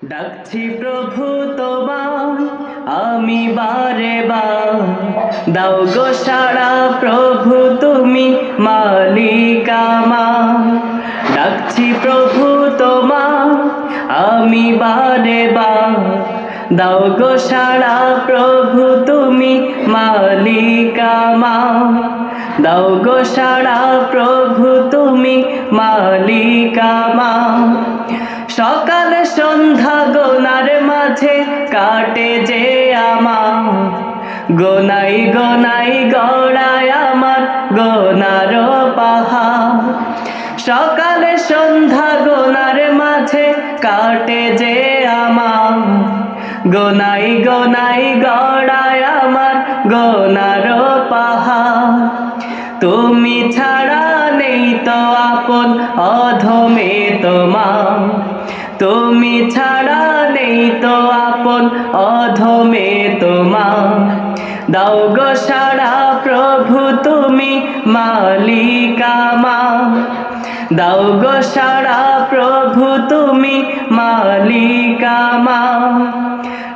ডাকছি প্রভু তোমায় আমি বারে বার, দাও গো সাড়া প্রভু তুমি মালিক আমার। ডাকছি প্রভু তোমায় আমি বারে বার, দাও গো সাড়া প্রভু তুমি মালিক আমার। দাও গো সাড়া প্রভু তুমি মালিক আমার। সকাল সন্ধ্যা গোনার মাঝে কাটে যে আমার, গোনাই গোনাই গড়ায় আমার গোনার পাহাড়। সকাল সন্ধ্যা গোনার মাঝে কাটে যে আমার, গোনাই গোনাই গড়ায় আমার গোনার পাহাড়। তুমি ছাড়া নেই তো আপন অধমে তোমার, তুমি ছাড়া নেই তো আপন অধমে তোমার। দাও গো সাড়া প্রভু তুমি মালিক আমার। দাও গো সাড়া প্রভু তুমি মালিক আমার।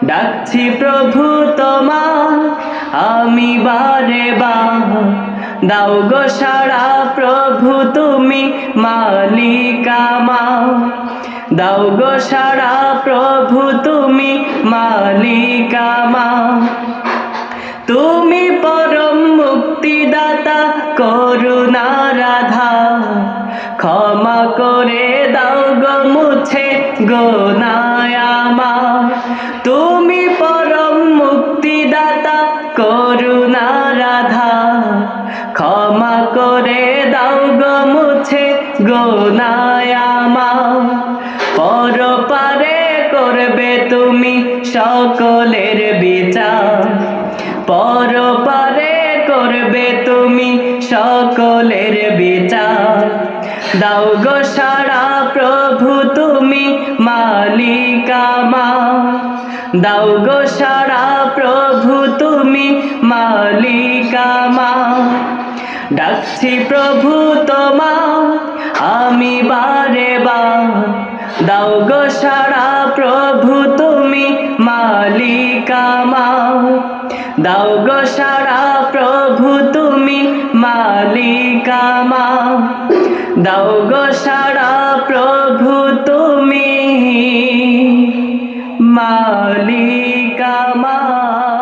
ডাকছি প্রভু তোমার আমি বারে বার, দাও গো সাড়া প্রভু তুমি মালিক আমার। দাও গো সাড়া প্রভু তুমি মালিক আমার। তুমি পরম মুক্তিদাতা করুণার আধার, ক্ষমা করে দাও গো মুছে গোনায় আমার। তুমি পরম মুক্তিদাতা করুণার আধার, ক্ষমা করে দাও গো মুছে গোনায় আমার। পরপারে করবে তুমি সকলের বিচার, পরপারে করবে তুমি সকলের বিচার। দাও গো সাড়া প্রভু তুমি মালিক আমার। দাও গো সাড়া প্রভু তুমি মালিক আমার। ডাকছি প্রভু তোমার আমি বারে বার, দাও গো সাড়া প্রভু তুমি মালিক আমার। দাও গো সাড়া প্রভু তুমি মালিক আমার। দাও গো সাড়া প্রভু তুমি মালিক আমার।